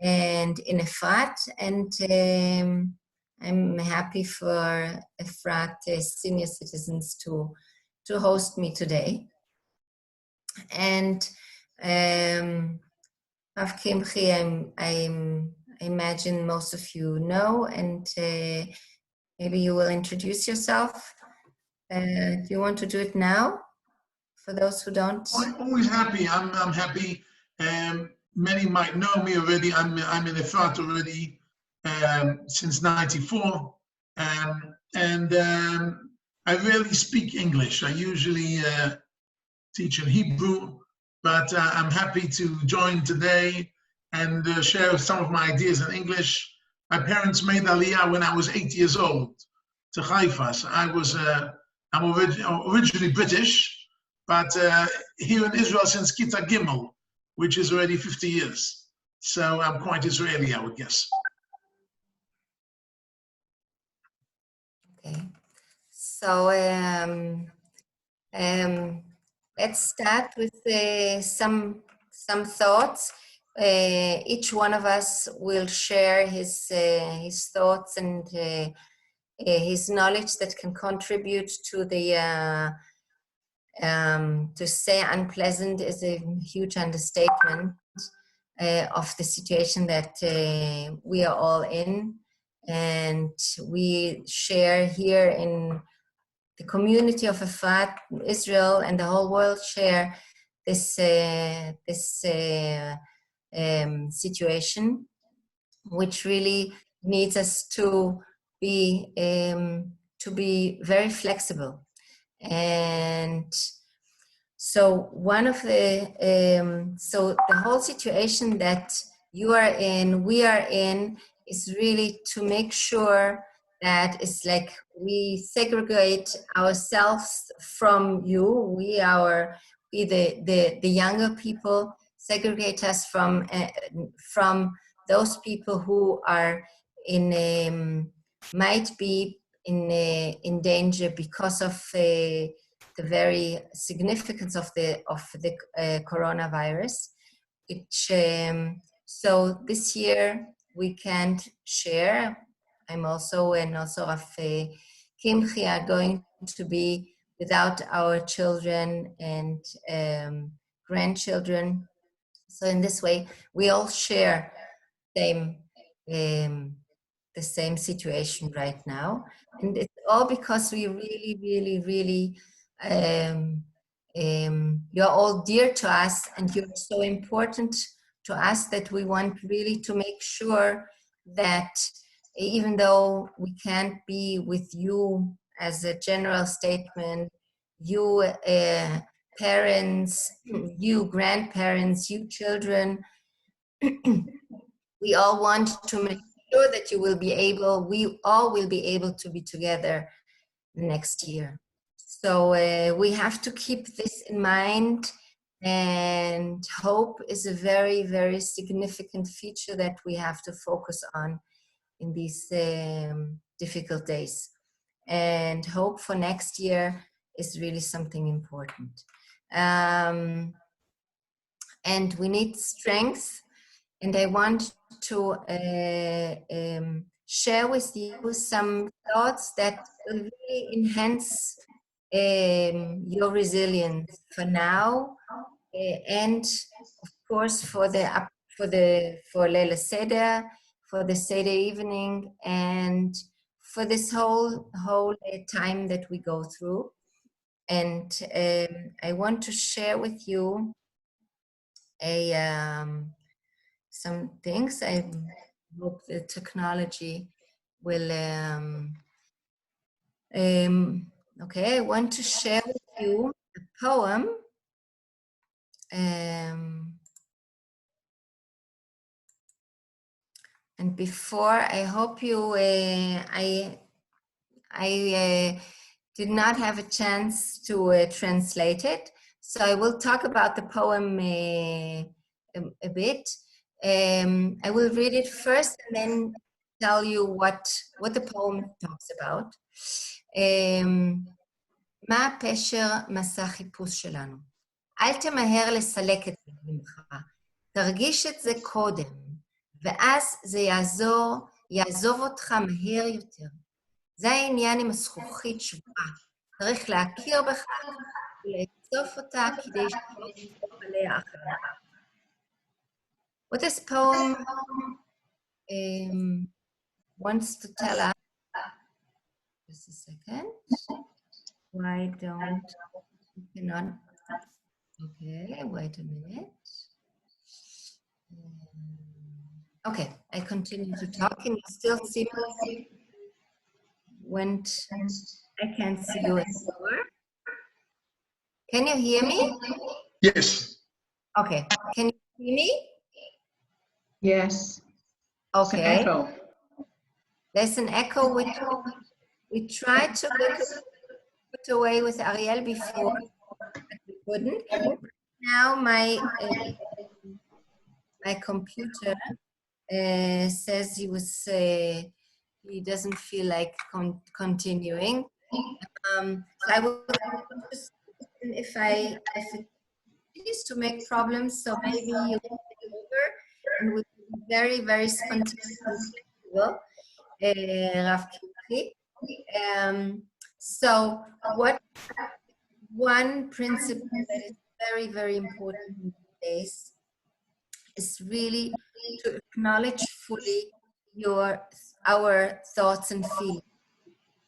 and in Efrat, and I'm happy for Efrat senior citizens to host me today. And Rav Kimchi, I imagine most of you know, and maybe you will introduce yourself. Do you want to do it now? For those who don't. I'm always happy. I'm happy. Many might know me already. I'm in Efrat already since '94, and I rarely speak English. I usually teach in Hebrew, but I'm happy to join today and share some of my ideas in English. My parents made Aliyah when I was 8 years old to Haifa. So I'm originally British, but here in Israel since Kita Gimel, which is already 50 years. So I'm quite Israeli, I would guess. Okay. So let's start with some thoughts. Each one of us will share his thoughts and his knowledge that can contribute to the to say unpleasant is a huge understatement of the situation that we are all in, and we share here in the community of Efrat, Israel, and the whole world share this situation, which really needs us to be very flexible. And so one of the so the whole situation that you are in, we are in, is really to make sure that it's like we segregate ourselves from you. We the younger people, segregate us from those people who are in might be in danger because of the very significance of the coronavirus. Which so this year we can't share. I'm also and also of Kimchi are going to be without our children and grandchildren. So in this way, we all share the same situation right now, and it's all because we really you're all dear to us, and you're so important to us that we want really to make sure that even though we can't be with you as a general statement, you parents, you grandparents, you children, we all want to make sure that you will be able, we all will be able to be together next year. So we have to keep this in mind, and hope is a very significant feature that we have to focus on in these difficult days. And hope for next year is really something important. And we need strength, and I want to share with you some thoughts that will really enhance your resilience for now, and of course for Leila Seder, for the Seder evening, and for this whole time that we go through. And I want to share with you some things. I hope the technology will. Okay, I want to share with you a poem. And before, I hope you. I did not have a chance to translate it, so I will talk about the poem a bit. I will read it first and then tell you what the poem talks about. מה הפשר מסע חיפוש שלנו? אל תמהר לסלק את זה ממך, תרגיש את זה קודם, ואז זה יעזוב אותך מהר יותר. זה העניין עם הזכוכית שבועה. צריך להכיר בכך ולאסוף אותה כדי שלא תסתוף עליה אחרת. What this poem wants to tell us, just a second, why don't you cannot, okay, wait a minute. Okay, I continue to talk. Can you still see me when I can't see you anymore? Can you hear me? Yes. Okay, can you see me? Yes. Okay. Echo. There's an echo which we tried to put away with Ariel before, but we couldn't. Now my computer says he doesn't feel like continuing. So I will just, if it continues to make problems, so maybe you can take over and we'll be very, very spontaneous and flexible. Rav Kimchi. So one principle that is very, very important in these days is really to acknowledge fully our thoughts and feelings.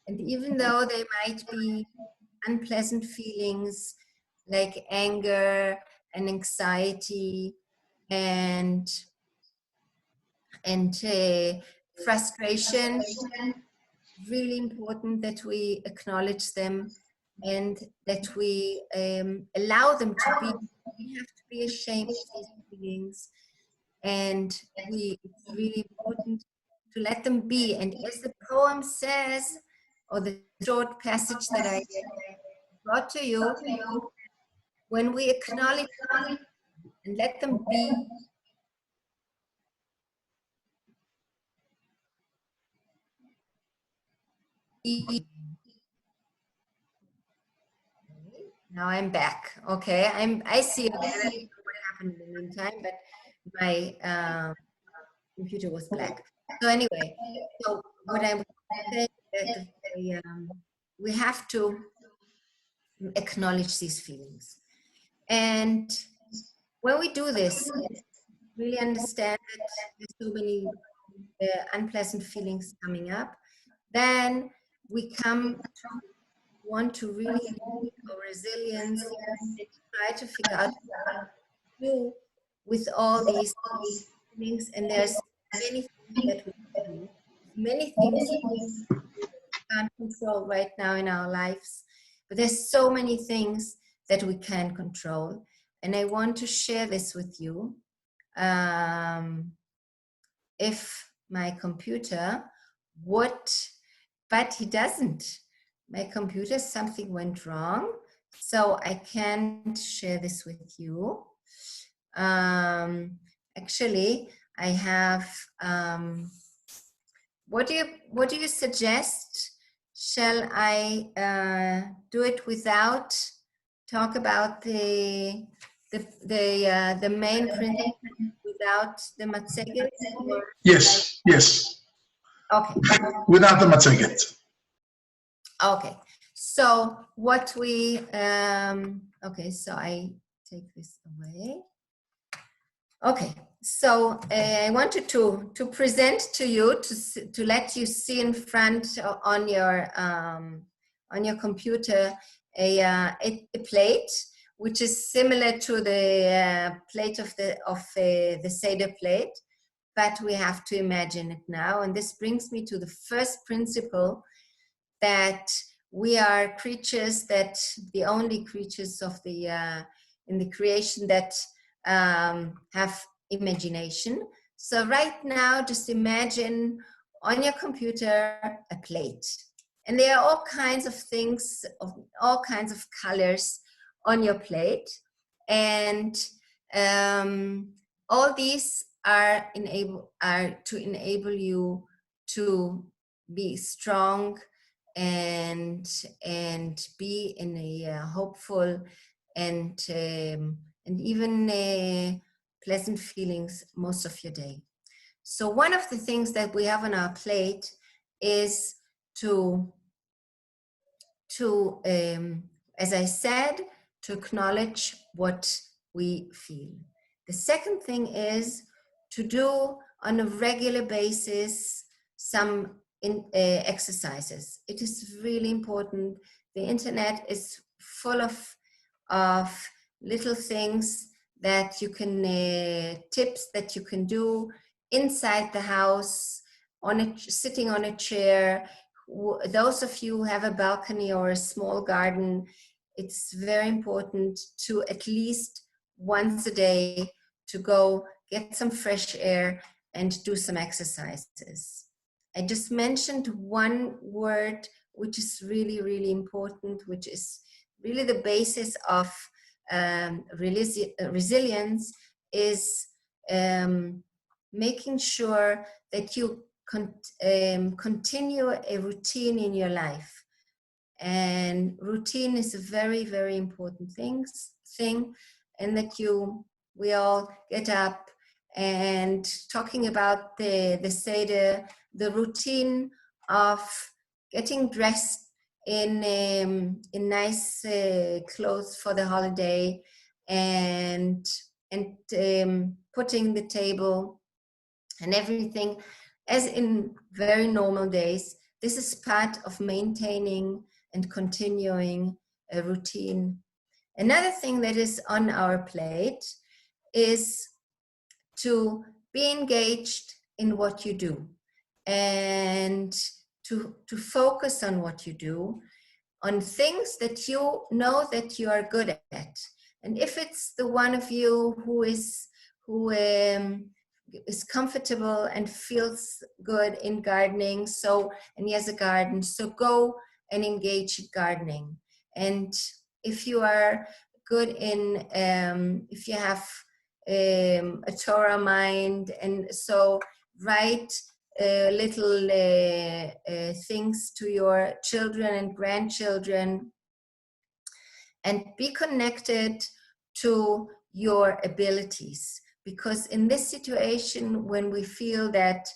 And even though they might be unpleasant feelings like anger and anxiety and frustration, really important that we acknowledge them and that we allow them to be. We have to be ashamed of these feelings, and it's really important to let them be. And as the poem says, or the short passage that I brought to you, when we acknowledge them and let them be, now I'm back. Okay, I see it. I don't know what happened in the meantime, but my computer was black. So anyway, so what I was saying that we have to acknowledge these feelings, and when we do this, really understand that there's so many unpleasant feelings coming up, then we come to want to really improve our resilience and try to figure out what to do with all these things. And there's many things that we can do, many things we can't control right now in our lives, but there's so many things that we can control. And I want to share this with you. If my computer would, but he doesn't. My computer, something went wrong, so I can't share this with you. Actually, I have, what do you suggest? Shall I do it without talk about the main principle without the matzeget? Yes. Okay. Without the matzeget. Okay, so what we, okay, so I take this away. Okay, so I wanted to present to you, to let you see in front on your computer a plate, which is similar to the plate of the Seder plate, but we have to imagine it now. And this brings me to the first principle, that we are creatures, that the only creatures of in the creation that have imagination. So right now, just imagine on your computer a plate. And there are all kinds of things, of all kinds of colors on your plate. And all these are to enable you to be strong and be in a hopeful and even pleasant feelings most of your day. So one of the things that we have on our plate is to as I said, to acknowledge what we feel. The second thing is to do on a regular basis some exercises. It is really important. The internet is full of little things that you can, tips that you can do inside the house, sitting on a chair. Those of you who have a balcony or a small garden, it's very important to at least once a day to go get some fresh air and do some exercises. I just mentioned one word which is really, really important, which is really the basis of resilience, is making sure that you continue a routine in your life. And routine is a very, very important thing, and that we all get up. And talking about the Seder, the routine of getting dressed in nice clothes for the holiday, and putting the table and everything as in very normal days. This is part of maintaining and continuing a routine. Another thing that is on our plate is to be engaged in what you do, and to focus on what you do, on things that you know that you are good at. And if it's the one of you who is comfortable and feels good in gardening, and he has a garden, so go and engage in gardening. And if you are good in, if you have a Torah mind, and so write little things to your children and grandchildren, and be connected to your abilities. Because in this situation, when we feel that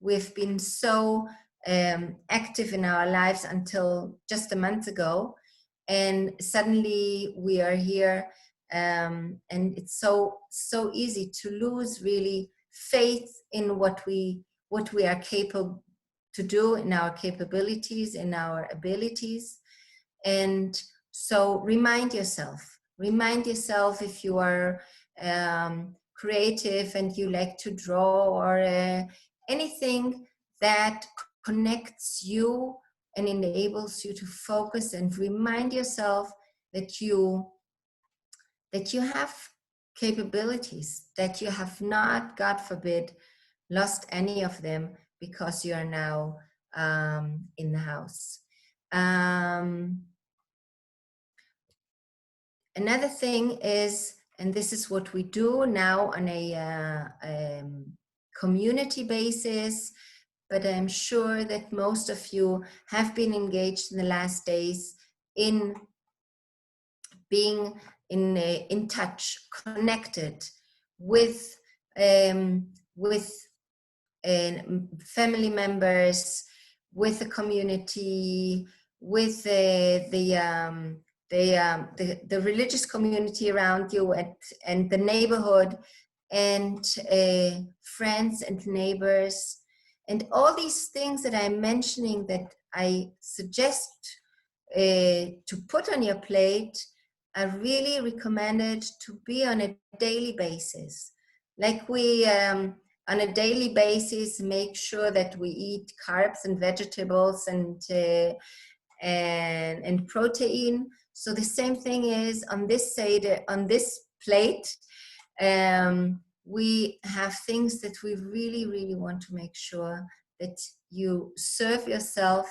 we've been so active in our lives until just a month ago, and suddenly we are here, and it's so easy to lose really faith in what we are capable to do, in our capabilities, in our abilities. And so remind yourself if you are creative and you like to draw, or anything that connects you and enables you to focus, and remind yourself that you have capabilities, that you have not, God forbid, lost any of them because you are now in the house. Another thing is, and this is what we do now on a community basis, but I'm sure that most of you have been engaged in the last days in being in touch, connected with family members, with the community, with the religious community around you, and the neighborhood, and friends and neighbors, and all these things that I'm mentioning, that I suggest to put on your plate, are really recommended to be on a daily basis. Like we, on a daily basis, make sure that we eat carbs and vegetables and protein. So the same thing is on this Seder, on this plate. We have things that we really, really want to make sure that you serve yourself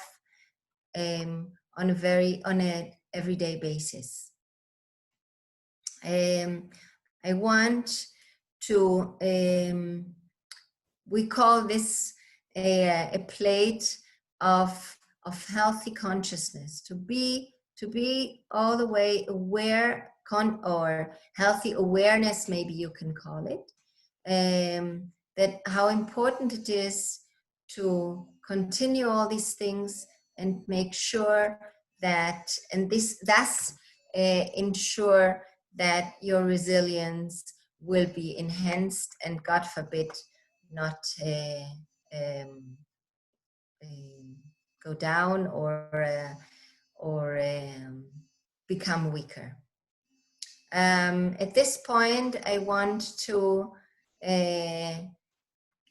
on a everyday basis. I want to, we call this a plate of healthy consciousness, to be all the way aware, or healthy awareness, maybe you can call it, that how important it is to continue all these things and make sure that, and this thus ensure that your resilience will be enhanced and, God forbid, not go down or become weaker. At this point, I want to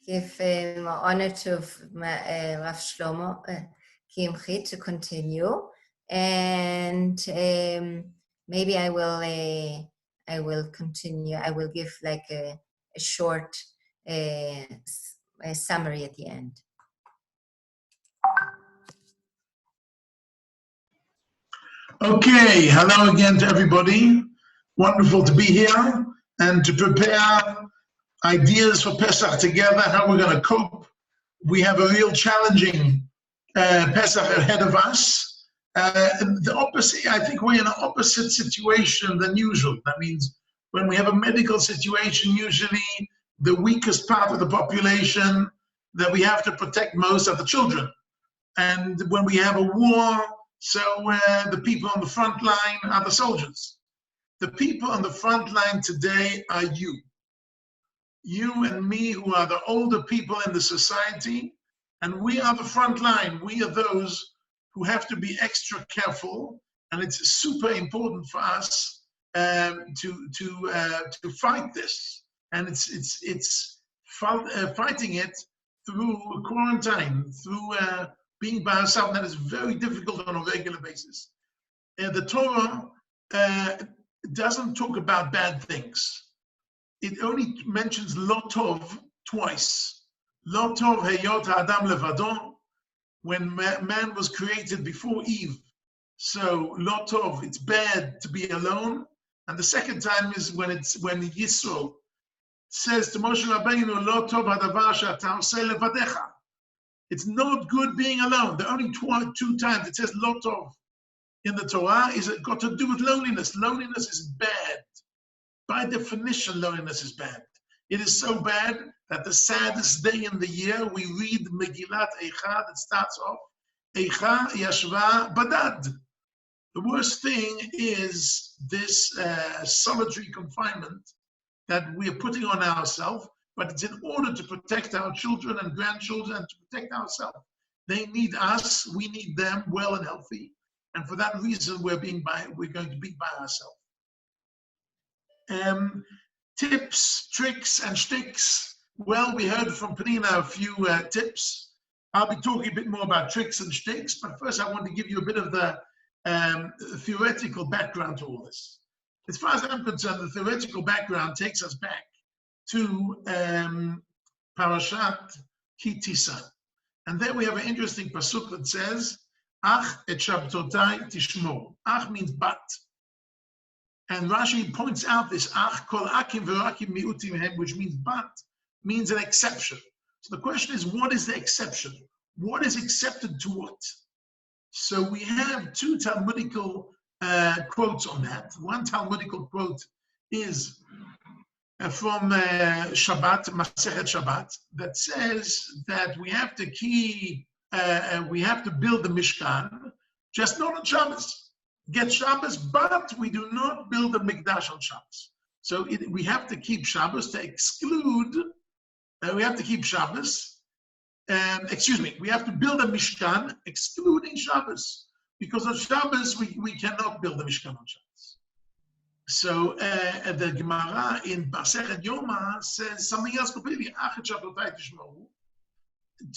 give honor to Rav Shlomo Kimchi to continue, and maybe I will continue. I will give like a short a summary at the end. Okay, hello again to everybody. Wonderful to be here and to prepare ideas for Pesach together, how we're going to cope. We have a real challenging Pesach ahead of us. The opposite, I think we're in an opposite situation than usual. That means when we have a medical situation, usually the weakest part of the population that we have to protect most are the children. And when we have a war, so the people on the front line are the soldiers. The people on the front line today are you. You and me, who are the older people in the society, and we are the front line. We are those who have to be extra careful, and it's super important for us to fight this. And it's fighting it through quarantine, through being by ourselves. That is very difficult on a regular basis. The Torah doesn't talk about bad things. It only mentions lo tov twice. Lo tov heyot ha'adam levado, when man was created before Eve. So lo tov, it's bad to be alone. And the second time is when Yisro says to Moshe Rabbeinu, lo tov hadavar she'ata oseh levadecha. It's not good being alone. The only two times it says lo tov in the Torah is it got to do with loneliness. Loneliness is bad. By definition, loneliness is bad. It is so bad that the saddest day in the year, we read Megillat Eicha that starts off, Eicha Yashva Badad. The worst thing is this solitary confinement that we are putting on ourselves, but it's in order to protect our children and grandchildren and to protect ourselves. They need us, we need them well and healthy. And for that reason, we're going to be by ourselves. Tips, tricks, and shticks. Well, we heard from Pnina a few tips. I'll be talking a bit more about tricks and shticks, but first I want to give you a bit of the theoretical background to all this. As far as I'm concerned, the theoretical background takes us back to Parashat Ki Tisa. And there we have an interesting pasuk that says, Ach et shabtotai tishmor. Ach means but. And Rashi points out this ach kol akim v'rakim miutim hem, which means but, means an exception. So the question is, what is the exception? What is accepted to what? So we have two Talmudical quotes on that. One Talmudical quote is from Shabbat, Masechet Shabbat, that says that we have to build the Mishkan, just not on Shabbos. Get Shabbos, but we do not build a Mikdash on Shabbos. So we have to keep Shabbos to exclude, we have to keep Shabbos, we have to build a Mishkan excluding Shabbos, because on Shabbos we cannot build a Mishkan on Shabbos. So the Gemara in Masechet Yoma says something else completely,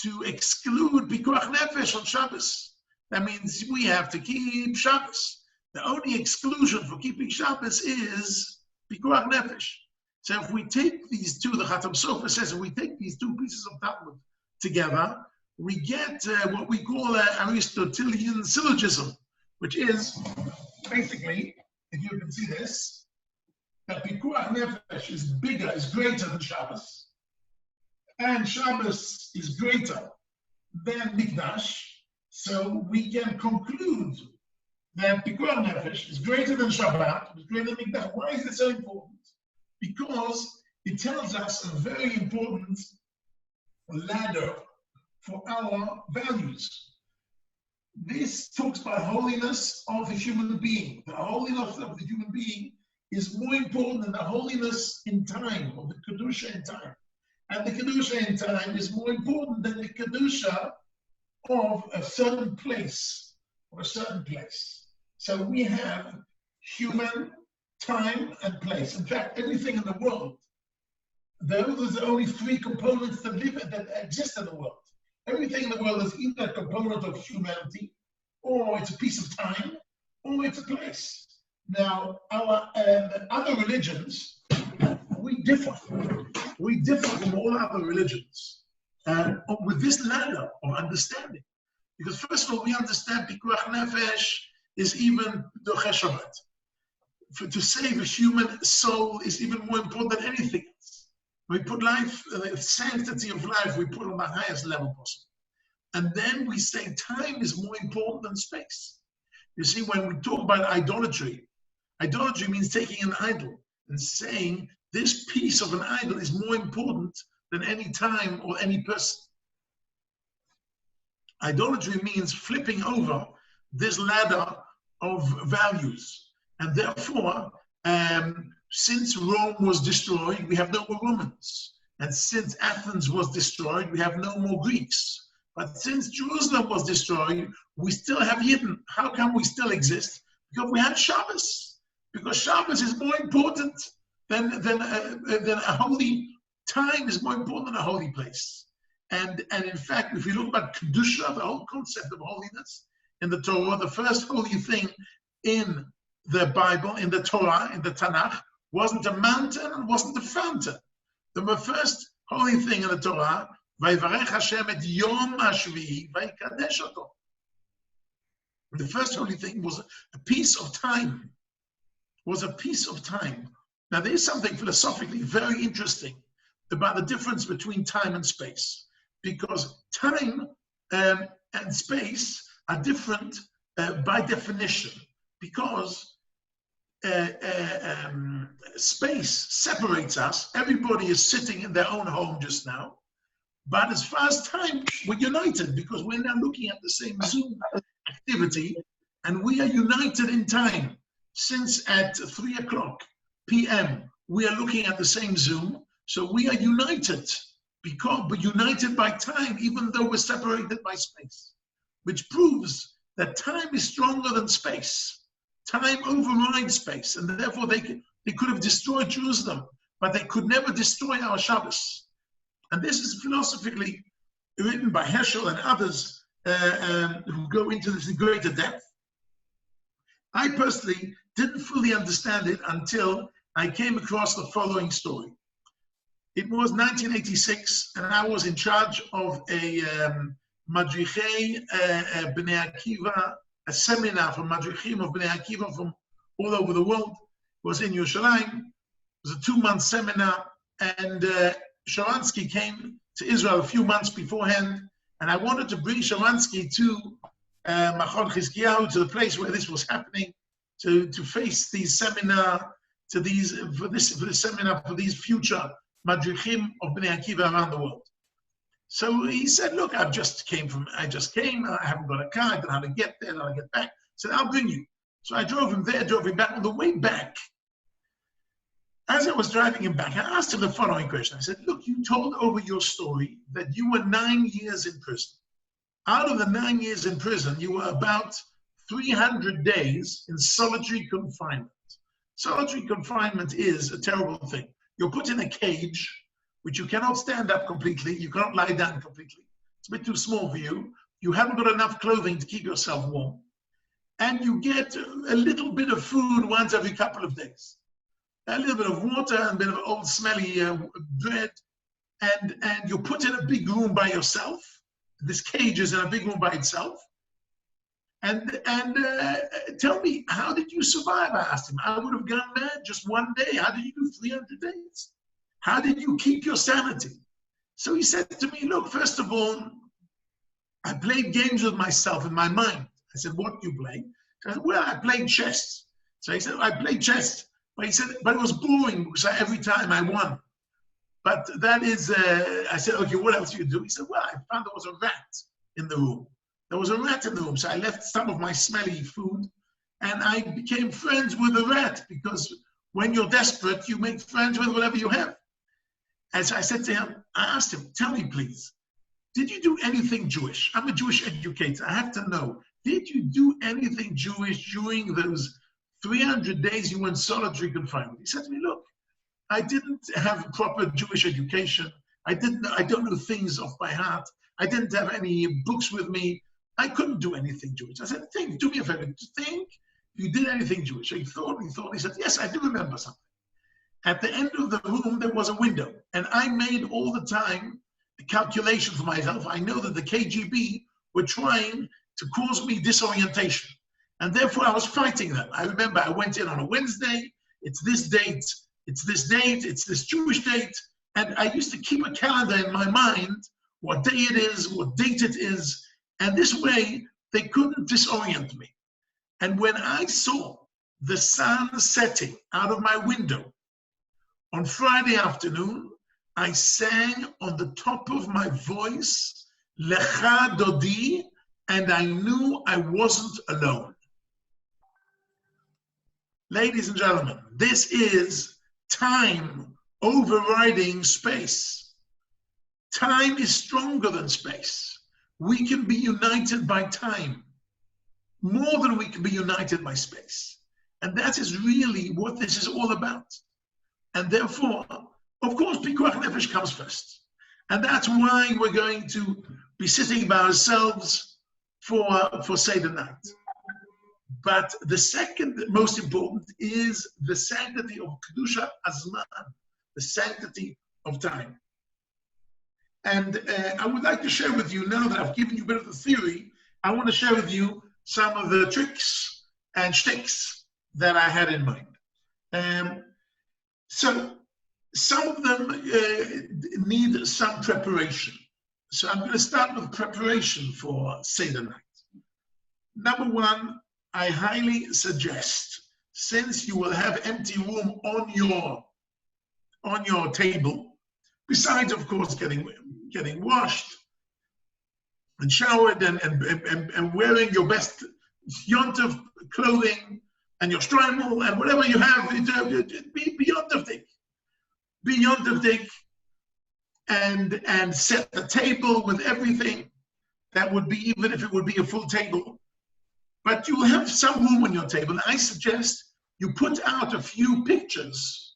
to exclude Pikuach Nefesh on Shabbos. That means we have to keep Shabbos. The only exclusion for keeping Shabbos is Pikuach Nefesh. So if we take these two, the Chatam Sofer says, if we take these two pieces of Talmud together, we get what we call an Aristotelian syllogism, which is basically, if you can see this, that Pikuach Nefesh is bigger, is greater than Shabbos, and Shabbos is greater than Mikdash. So we can conclude that Pikuach Nefesh is greater than Shabbat, is greater than Mikdash. Why is this so important? Because it tells us a very important ladder for our values. This talks about holiness of the human being. The holiness of the human being is more important than the holiness in time, or the Kedusha in time. And the Kedusha in time is more important than the Kedusha of a certain place, or a certain place. So we have human, time, and place. In fact, everything in the world, there's only three components that exist in the world. Everything in the world is either a component of humanity, or it's a piece of time, or it's a place. Now, our other religions, we differ. We differ from all other religions with this ladder of understanding. Because first of all, we understand Pikuach Nefesh is even the Cheshavat. To save a human soul is even more important than anything else. We put life, the sanctity of life, we put on the highest level possible. And then we say time is more important than space. You see, when we talk about idolatry, idolatry means taking an idol and saying this piece of an idol is more important than any time or any person. Idolatry means flipping over this ladder of values. And therefore, since Rome was destroyed, we have no more Romans. And since Athens was destroyed, we have no more Greeks. But since Jerusalem was destroyed, we still have Yidden. How come we still exist? Because we have Shabbos. Because Shabbos is more important than a holy time is more important than a holy place. And in fact, if you look at Kedusha, the whole concept of holiness in the Torah, the first holy thing in the Bible, in the Torah, in the Tanakh, wasn't a mountain and wasn't a fountain. The first holy thing in the Torah, Vayvarech Hashem et Yom HaShvi'i Vayikadesh Oto. The first holy thing was a piece of time. Was a piece of time. Now there is something philosophically very interesting about the difference between time and space, because time and space are different by definition, because space separates us. Everybody is sitting in their own home just now. But as far as time, we're united because we're now looking at the same Zoom activity, and we are united in time. Since at 3 o'clock p.m., we are looking at the same Zoom, so we are united, but united by time, even though we're separated by space, which proves that time is stronger than space. Time overrides space, and therefore they could have destroyed Jerusalem, but they could never destroy our Shabbos. And this is philosophically written by Heschel and others who go into this in greater depth. I personally didn't fully understand it until I came across the following story. It was 1986, and I was in charge of a Madrichei Bnei Akiva, a seminar for Madrichim of Bnei Akiva from all over the world. It was in Yerushalayim. It was a 2-month seminar, and Sharansky came to Israel a few months beforehand, and I wanted to bring Sharansky to Machon Chizkiyahu, to the place where this was happening, to face these seminar, for this seminar for these future Madrichim of Bnei Akiva around the world. So he said, look, I just came, I haven't got a car, I don't know how to get there, how to get back. I said, I'll bring you. So I drove him there, drove him back. On the way back, as I was driving him back, I asked him the following question. I said, look, you told over your story that you were 9 years in prison. Out of the 9 years in prison, you were about 300 days in solitary confinement. Solitary confinement is a terrible thing. You're put in a cage, which you cannot stand up completely. You cannot lie down completely. It's a bit too small for you. You haven't got enough clothing to keep yourself warm. And you get a little bit of food once every couple of days. A little bit of water and a bit of old smelly bread. And you're put in a big room by yourself. This cage is in a big room by itself. And tell me, how did you survive? I asked him. I would have gone mad just one day. How did you do 300 days? How did you keep your sanity? So he said to me, look, first of all, I played games with myself in my mind. I said, what do you play? So I said, well, I played chess. So he said, I played chess. But he said, but it was boring because every time I won. But that is, I said, okay, what else do you do? He said, well, I found there was a rat in the room. There was a rat in the room, so I left some of my smelly food, and I became friends with the rat, because when you're desperate, you make friends with whatever you have. And so I said to him, I asked him, tell me please, did you do anything Jewish? I'm a Jewish educator. I have to know, did you do anything Jewish during those 300 days you were in solitary confinement? He said to me, look, I didn't have proper Jewish education. I don't know things off by heart. I didn't have any books with me. I couldn't do anything Jewish. I said, think, do me a favor, think you did anything Jewish. So he thought, he said, yes, I do remember something. At the end of the room, there was a window, and I made all the time a calculation for myself. I know that the KGB were trying to cause me disorientation, and therefore I was fighting them. I remember I went in on a Wednesday, it's this date, it's this date, it's this Jewish date, and I used to keep a calendar in my mind, what day it is, what date it is, and this way they couldn't disorient me. And when I saw the sun setting out of my window on Friday afternoon, I sang on the top of my voice, Lecha Dodi, and I knew I wasn't alone. Ladies and gentlemen, this is time overriding space. Time is stronger than space. We can be united by time more than we can be united by space. And that is really what this is all about. And therefore, of course, Pikuach Nefesh comes first. And that's why we're going to be sitting by ourselves for Seder night. But the second most important is the sanctity of Kedusha Azman, the sanctity of time. And I would like to share with you, now that I've given you a bit of the theory, I want to share with you some of the tricks and shticks that I had in mind. So some of them need some preparation. So I'm going to start with preparation for Seder night. Number one, I highly suggest, since you will have empty room on your table, besides of course getting washed and showered and wearing your best yontif clothing and your stroimel and whatever you have, be yontif dik and set the table with everything. That would be, even if it would be a full table, but you will have some room on your table. I suggest you put out a few pictures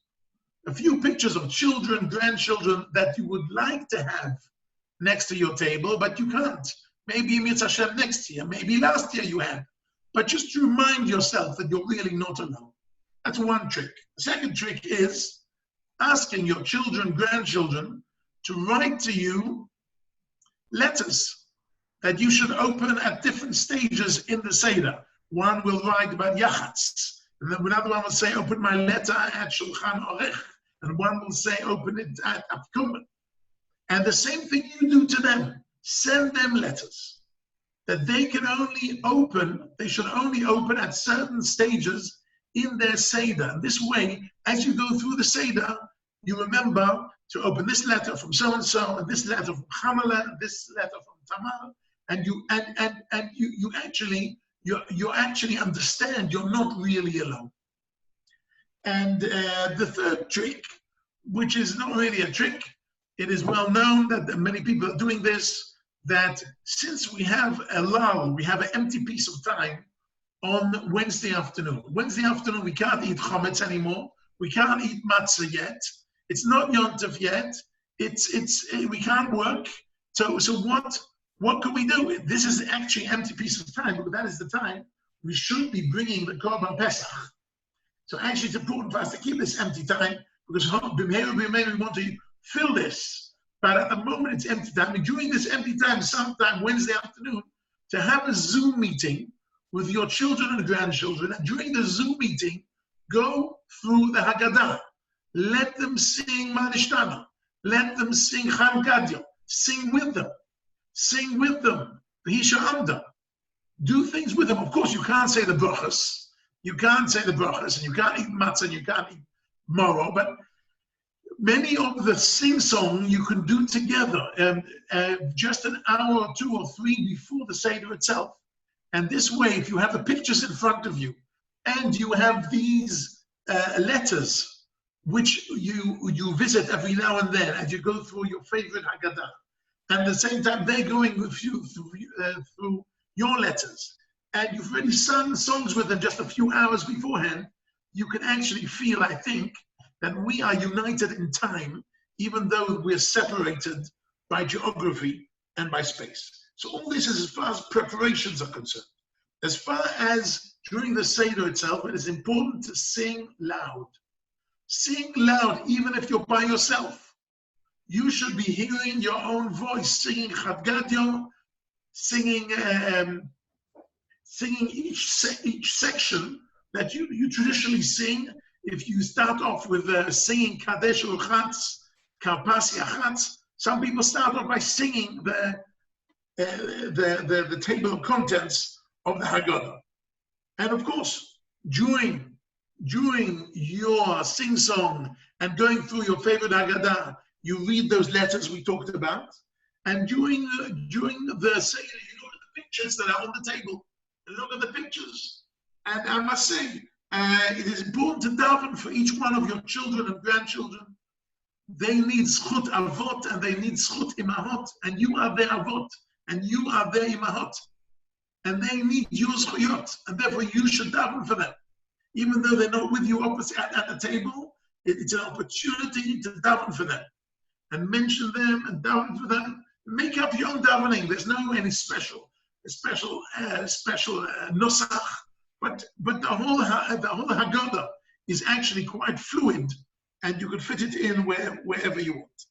of children, grandchildren that you would like to have next to your table, but you can't. Maybe Mitzvah Hashem next year, maybe last year you had. But just to remind yourself that you're really not alone. That's one trick. The second trick is asking your children, grandchildren to write to you letters that you should open at different stages in the Seder. One will write about Yachatz, and then another one will say, open my letter at Shulchan Orech, and one will say, open it at Apkumen. And the same thing you do to them. Send them letters that they can only open, they should only open at certain stages in their Seder. And this way, as you go through the Seder, you remember to open this letter from so-and-so, and this letter from Hamala, and this letter from Tamar, and you actually understand you're not really alone. And the third trick, which is not really a trick, it is well known that many people are doing this, that since we have a lull, we have an empty piece of time on Wednesday afternoon. Wednesday afternoon, we can't eat chametz anymore. We can't eat matzah yet. It's not yontif yet. We can't work. So what can we do? This is actually an empty piece of time, but that is the time we should be bringing the Korban Pesach. So actually, it's important for us to keep this empty time, because we want to fill this. But at the moment, it's empty time. And during this empty time, sometime Wednesday afternoon, to have a Zoom meeting with your children and grandchildren. And during the Zoom meeting, go through the Haggadah. Let them sing Manishtana. Let them sing Cham Gadol. Sing with them. Sing with them. V'hisha Amda. Do things with them. Of course, you can't say the brachas. You can't say the brachas, and you can't eat matzah, and you can't eat moro, but many of the sing-song you can do together, just an hour or 2 or 3 before the Seder itself. And this way, if you have the pictures in front of you, and you have these letters, which you visit every now and then as you go through your favorite Haggadah, and at the same time they're going with you through your letters, and you've already sung songs with them just a few hours beforehand, you can actually feel, I think, that we are united in time, even though we're separated by geography and by space. So all this is as far as preparations are concerned. As far as during the Seder itself, it is important to sing loud. Sing loud, even if you're by yourself. You should be hearing your own voice, singing Chadgadio, singing each section that you traditionally sing. If you start off with singing Kadesh Uchatz, Karpas Yachatz, some people start off by singing the table of contents of the Haggadah. And of course, during your sing-song and going through your favorite Haggadah, you read those letters we talked about. And during the Seder, you look at the pictures that are on the table. And look at the pictures. And I must say, it is important to daven for each one of your children and grandchildren. They need zchut avot and they need zchut imahot, and you are their avot and you are their imahot, and they need your zchuyot, and therefore you should daven for them, even though they're not with you opposite at the table. It's an opportunity to daven for them and mention them and daven for them. Make up your own davening. There's no any special nosach. But the whole Haggadah is actually quite fluid, and you could fit it in wherever you want.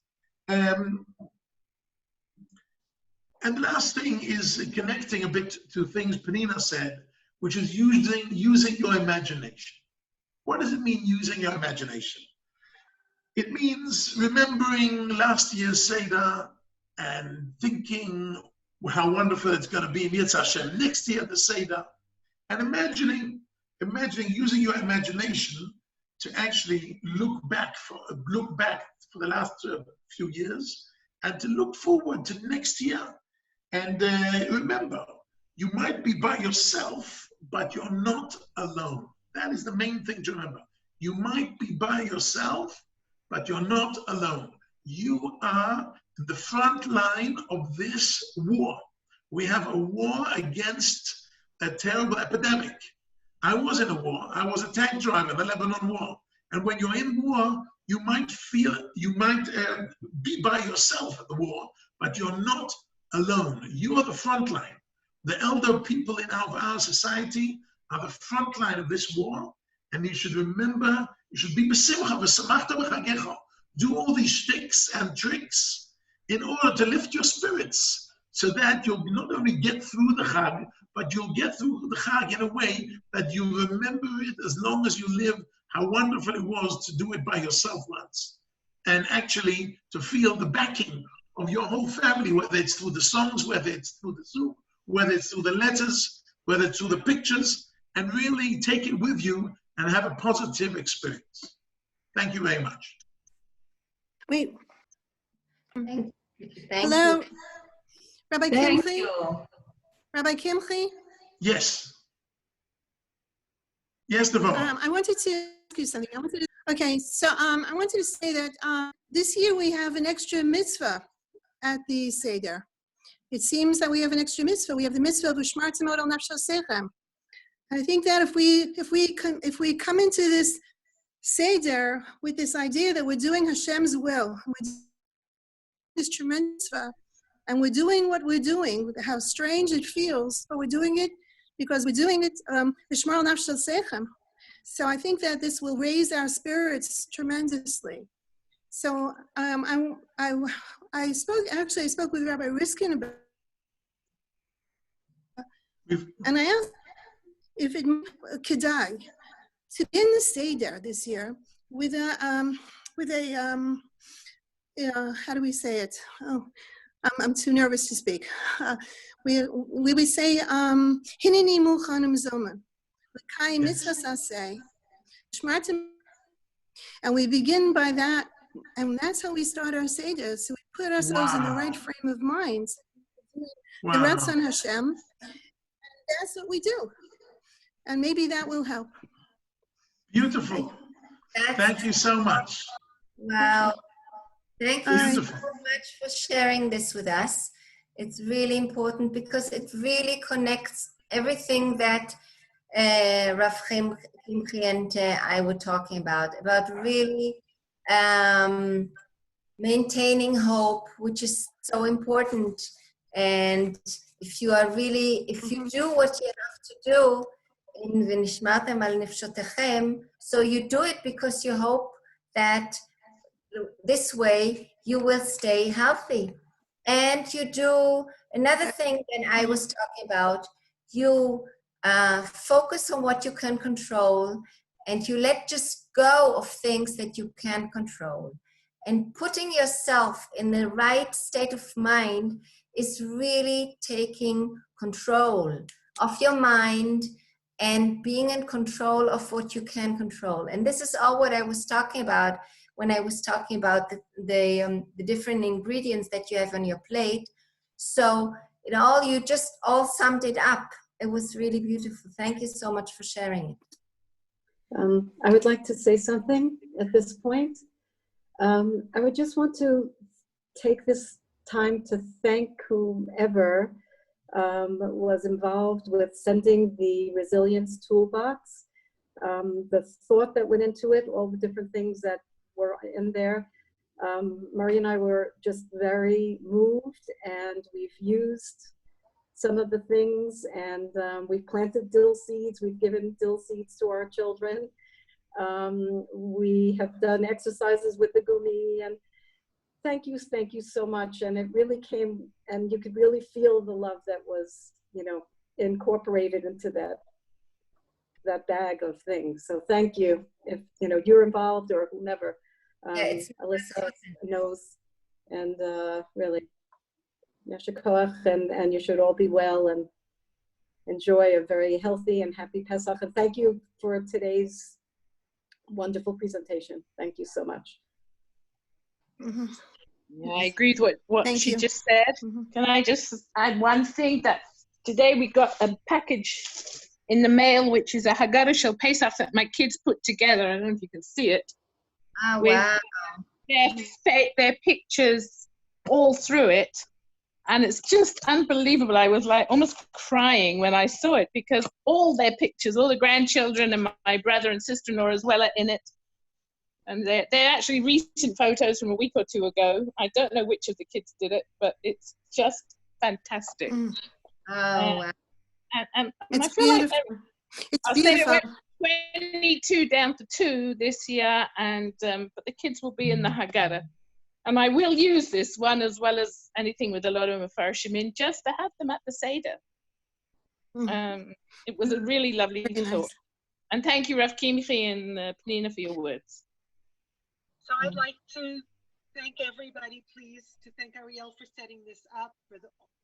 And last thing is connecting a bit to things Pnina said, which is using your imagination. What does it mean, using your imagination? It means remembering last year's Seder and thinking how wonderful it's going to be Mitzvah Hashem next year at the Seder. And imagining using your imagination to actually look back for the last few years and to look forward to next year. And remember, you might be by yourself, but you're not alone. That is the main thing to remember. You might be by yourself, but you're not alone. You are in the front line of this war. We have a war against a terrible epidemic. I was in a war. I was a tank driver in the Lebanon war. And when you're in war, you might be by yourself at the war, but you're not alone. You are the front line. The elder people in our society are the front line of this war. And you should remember, you should be besimcha, v'samachta b'chagecha. Do all these shticks and tricks in order to lift your spirits, so that you'll not only get through the Chag, but you'll get through the Chag in a way that you remember it as long as you live, how wonderful it was to do it by yourself once. And actually to feel the backing of your whole family, whether it's through the songs, whether it's through the soup, whether it's through the letters, whether it's through the pictures, and really take it with you and have a positive experience. Thank you very much. Wait. Thank Hello, you. Rabbi Thank Kimchi? you. Rabbi Kimchi? Yes. Yes, Devon. I wanted to ask you something. Okay, so I wanted to say that this year we have an extra mitzvah at the Seder. It seems that we have an extra mitzvah. We have the mitzvah of Ushmartim Od Al Nafshosechem. I think that if we come into this Seder with this idea that we're doing Hashem's will, this tremendous mitzvah, and we're doing what we're doing, how strange it feels, but we're doing it because we're doing it L'shmar al nafsh sechem. So I think that this will raise our spirits tremendously. So I spoke with Rabbi Riskin about, and I asked if it kedai to begin the Seder this year with a how do we say it? Oh, I'm too nervous to speak. We say hineni muchanim zoman, l'kai mitzvah saseh, shmartim, and we begin by that And that's how we start our Seder. So we put ourselves in the right Wow. frame of mind. The Wow. Ratzon Hashem. And that's what we do. And maybe that will help. Beautiful. Thank you so much. Wow. Thank you so Beautiful. much for sharing this with us. It's really important because it really connects everything that Rav Kimchi and I were talking about really maintaining hope, which is so important. And if you do what you have to do in V'nishmartem al nefshotechem, so you do it because you hope that this way you will stay healthy. And you do another thing that I was talking about, you focus on what you can control and you let just go of things that you can't control. And putting yourself in the right state of mind is really taking control of your mind and being in control of what you can control. And this is all what I was talking about when I was talking about the different ingredients that you have on your plate. So you just all summed it up. It was really beautiful. Thank you so much for sharing it. I would like to say something at this point. I would just want to take this time to thank whomever was involved with sending the resilience toolbox. The thought that went into it, all the different things that were in there. Marie and I were just very moved, and we've used some of the things, and we've planted dill seeds. We've given dill seeds to our children. We have done exercises with the gumi, and thank you so much. And it really came, and you could really feel the love that was, incorporated into that bag of things. So thank you. If you're involved or whomever, Alyssa knows, and really, Yasher Koach, and you should all be well and enjoy a very healthy and happy Pesach. And thank you for today's wonderful presentation. Thank you so much. Mm-hmm. Yeah, I agree with what Thank she you. just said. Mm-hmm. Can I just add one thing, that today we got a package in the mail, which is a Haggadah Shel Pesach that my kids put together. I don't know if you can see it. Oh, With wow. their pictures all through it. And it's just unbelievable. I was like almost crying when I saw it, because all their pictures, all the grandchildren and my brother and sister-in-law as well are in it. And they're actually recent photos from a week or two ago. I don't know which of the kids did it, but it's just fantastic. Mm. Oh, wow. And It's I feel beautiful. like It's beautiful. we're 22 down to 2 this year, and but the kids will be in the Haggadah. And I will use this one as well as anything with a lot of Mefarshim in, just to have them at the Seder. Mm. It was a really lovely Very thought. nice. And thank you, Rav Kimchi and Pnina, for your words. So I'd like to thank everybody, please, to thank Ariel for setting this up, for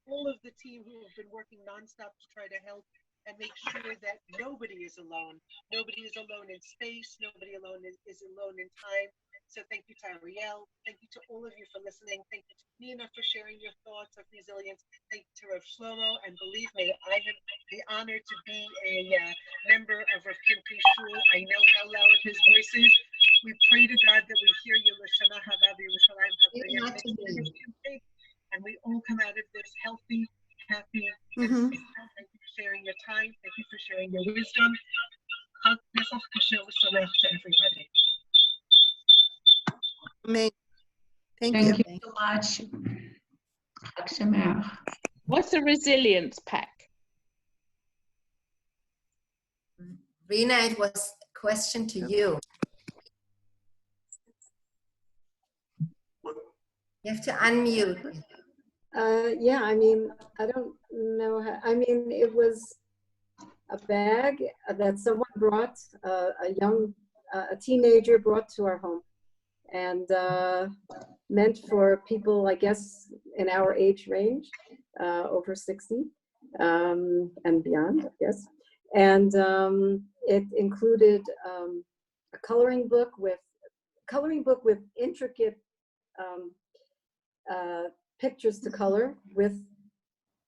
all of the team who have been working nonstop to try to help and make sure that nobody is alone. Nobody is alone in space. Nobody is alone in time. So thank you to Ariel. Thank you to all of you for listening. Thank you to Pnina for sharing your thoughts of resilience. Thank you to Rav Shlomo. And believe me, I have the honor to be a member of Rav Kimchi's shul. I know how loud his voice is. We pray to God that we hear you, L'Shana Hava B'Yerushalayim, and we all come out of this healthy, happy, and safe. Thank you for sharing your time. Thank you for sharing your wisdom. Chag Pesach Kasher V'Sameach to everybody. Amen. Thank you. Thank you so much. Chag Sameach. What's a resilience pack? Rina, it was a question to you. You have to unmute. Yeah, I mean, I don't know how, I mean, it was a bag that someone brought, a teenager brought to our home, and meant for people, I guess, in our age range, over 60 and beyond, I guess. And it included a coloring book with coloring book with intricate pictures to color with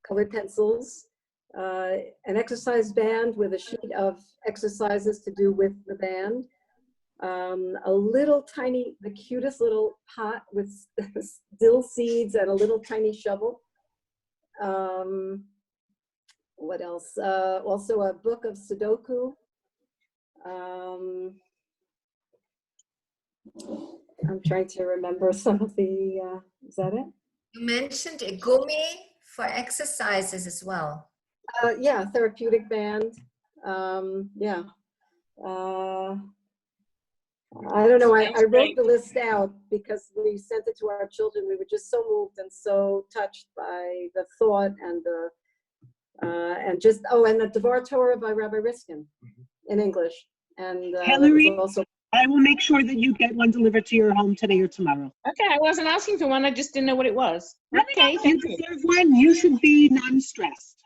colored pencils, an exercise band with a sheet of exercises to do with the band, a little tiny, the cutest little pot with dill seeds and a little tiny shovel. What else? Also a book of Sudoku. I'm trying to remember some of the, is that it? You mentioned a gummy for exercises as well. Yeah, therapeutic band. Yeah. I don't know, I wrote the list out because we sent it to our children. We were just so moved and so touched by the thought and the, and just, oh, and the Devar Torah by Rabbi Riskin in English. And Hillary, also, I will make sure that you get one delivered to your home today or tomorrow. Okay, I wasn't asking for one. I just didn't know what it was. Okay, You thank you. deserve one. You should be non-stressed.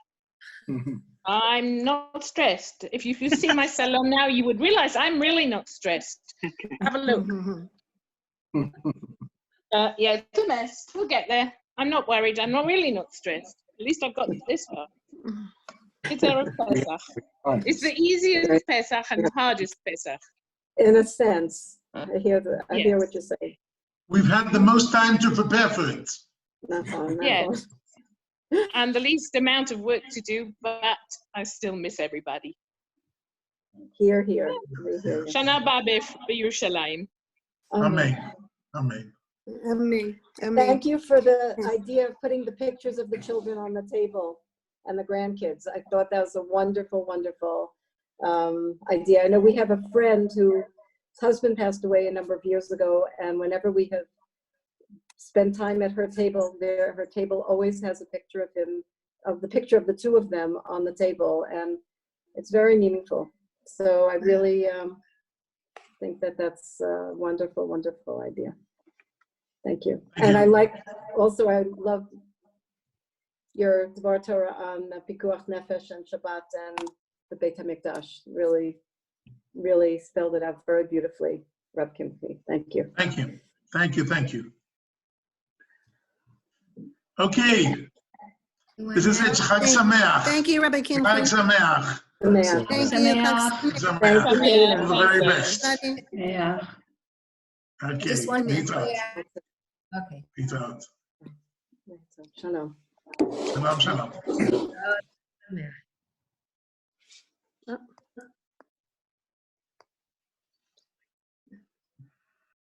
I'm not stressed. If you see my salon now, you would realize I'm really not stressed. Have a look. Yeah, it's a mess. We'll get there. I'm not worried. I'm not really not stressed. At least I've got this far. It's Erev Pesach. It's the easiest Pesach and the hardest Pesach. in a sense, I hear what you're saying. We've had the most time to prepare for it. Not all, not Yeah. all. And the least amount of work to do, but I still miss everybody. Here, we hear you. Shana Ba B'Yerushalayim. Amen. Amen. Amen. Amen. Thank you for the idea of putting the pictures of the children on the table and the grandkids. I thought that was a wonderful, wonderful idea. I know we have a friend whose husband passed away a number of years ago, and whenever we have spent time at her table, her table always has a picture of him, of the picture of the two of them on the table, and it's very meaningful. So I really think that that's a wonderful, wonderful idea. Thank you. And I like, also I love your Dvar Torah on Pikuach Nefesh and Shabbat and the Beit HaMikdash. Really, really spelled it out very beautifully, Reb Kimchi. Thank you. Thank you. Thank you. Thank you. Okay. This is it. Chag Sameach. Thank you, Rabbi Kimchi. Chag Sameach. Amen. Thank you. Chag Thank Sameach. you. All the very best. Yeah. I Okay. just want to Peace out. Okay. Peace out. Shalom. Shalom, shalom. Yeah.